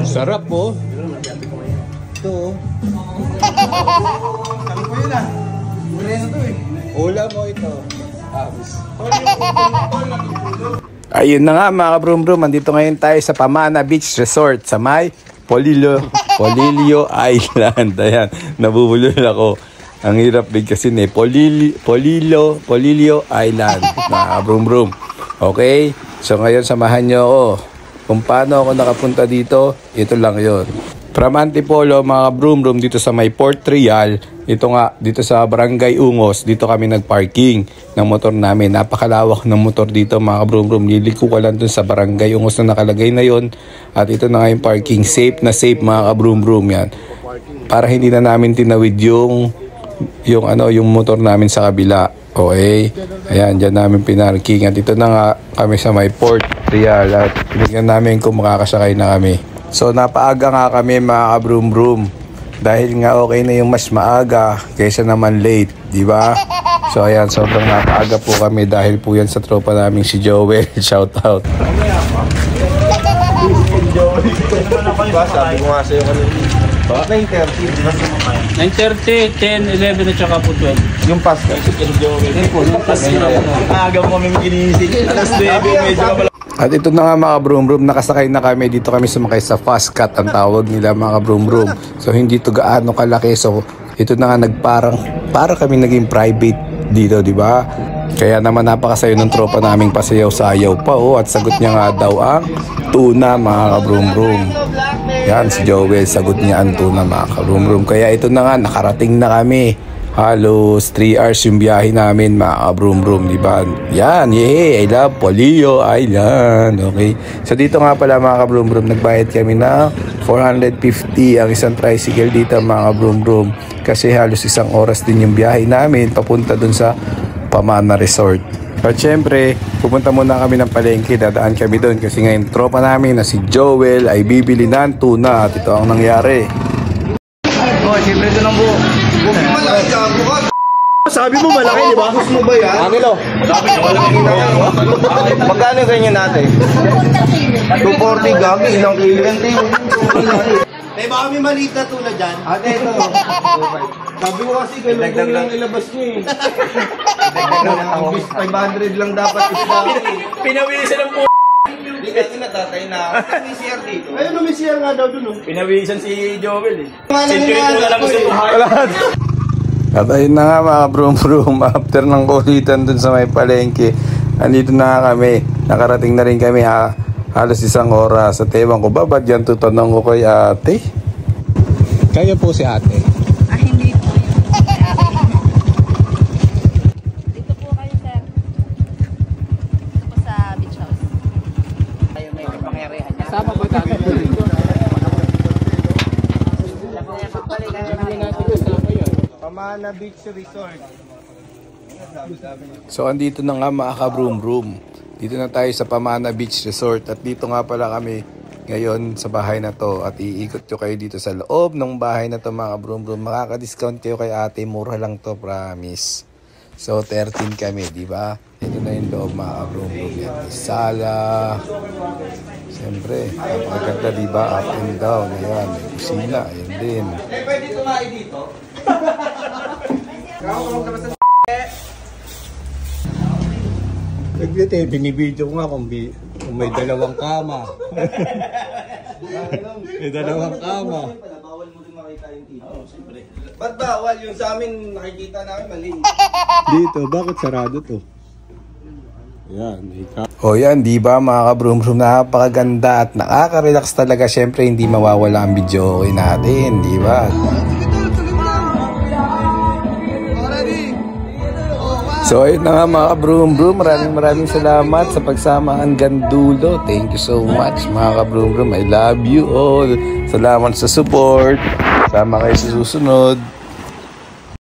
Sarap po. Ito oh. Sabi ko yun ah. Mureno to eh. Ulam mo ito. Ayun na nga mga kabrum-brum, andito ngayon tayo sa Pamana Beach Resort sa may Polillo Island. Ayan, nabubulol ako. Ang hirap din kasi Polillo Island mga kabrum-brum. Okay, so ngayon samahan nyo ako kung paano ako nakapunta dito. Ito lang yon. From Antipolo mga kabrum-brum dito sa may Port Real. Ito nga, dito sa Barangay Ungos, dito kami nagparking ng motor namin. Napakalawak ng motor dito mga kabrum-brum. Liliko ka lang dun sa Barangay Ungos na nakalagay na yon. At ito na nga yung parking. Safe na safe mga kabrum-brum yan. Para hindi na namin tinawid yung motor namin sa kabila. Okay? Ayan, dyan namin pinarking. At ito na nga kami sa may Port Real. At pinigyan namin kung makakasakay na kami. So napaaga nga kami mga kabrum-brum. Dahil nga okay na yung mas maaga kaysa naman late, di ba? So ayan, sobrang napaaga po kami dahil po yan sa tropa namin si Joel. Shout out. Sabi ko nga sa'yo kanina. 9:30. 9:30, 10, 11 at saka po 12. Yung pass ka. Yung pass ka. Aga mo kami ginising. Alas 9, medyo ka pala. At ito na nga mga kabrum-brum, nakasakay na kami. Dito kami sumakay sa fast cut ang tawag nila mga kabrum-brum. So hindi to gaano kalaki. So ito na nga para kami naging private dito, di ba? Kaya naman napakasayo ng tropa naming pasayaw-sayaw pa oh. At sagot niya nga daw ang tuna mga kabrum-brum. Yan si Joel, sagot niya ang tuna mga kabrum-brum. Kaya ito na nga, nakarating na kami. Halos 3 hours yung biyahe namin mga kabrum-brum, di ba? Yan, yay! I love Polillo Island. Okay. So dito nga pala mga kabrum-brum, nagbayad kami na 450 ang isang tricycle dito mga kabrum-brum. Kasi halos 1 oras din yung biyahe namin papunta dun sa Pamana Resort. At syempre, pupunta muna kami ng palengke, dadaan kami doon kasi ngayon tropa namin na si Joel ay bibili ng tuna at ito ang nangyari. Oh, siyempre ito ng buo. Malaki ka, bukas. Sabi mo malaki, di ba? Gusto mo ba yan? Angelo. Sabi ko malaki na yan. Magkano ganyan natin? 240 gag, ilang kilo yan tayo. Eh baka may maliit na tuna dyan. Ate, ito. Sabi ko kasi kailangan lang ilabas nyo eh. Ang 500 lang dapat isda. Pinawisan ng po. Hindi kasi natatay na. May CR dito. Ayun, may CR nga daw dun. Pinawisan si Joel eh. Century po na lang gusto buhay. At ayun na nga mga kabrum-brum, after ng kulitan dun sa may palengke, andito na nga kami. Nakarating na rin kami halos 1 oras. At ewan ko ba, ba't yan tutanong ko kay ate? Kaya po si ate. Hindi po yun. Dito po kayo, sir. Dito po sa beach house. Ayaw may pangyarihan niya. Sama ba tayo? Pamana Beach Resort. So andito na nga mga kabrum-brum. Dito na tayo sa Pamana Beach Resort. At dito nga pala kami ngayon sa bahay na to. At iikot ko kayo dito sa loob ng bahay na to mga kabrum-brum. Makaka-discount kayo kay ate. Mura lang to, promise. So 13 kami, di ba? Ito na yung loob mga kabrum-brum. Yan, sala. Siyempre, napakaganda, di ba? Up and down. Ayan, may kusina. Ayan din. Pwede tumae dito? Binibidyo ko nga kung may dalawang kama. May dalawang kama. Bawal mo rin makita yung TV. Siyempre. Ba't bawal? Yung sa amin nakikita namin mali. Dito, bakit sarado to? Yan, o yan, di ba mga kabrum-brum, napakaganda at nakaka-relax talaga. Siyempre, hindi mawawala ang video okay natin, di ba? So ayun na nga mga kabrum-brum, maraming salamat sa pagsama hanggang dulo. Thank you so much mga kabrum-brum. I love you all. Salamat sa support. Sama kayo sa susunod.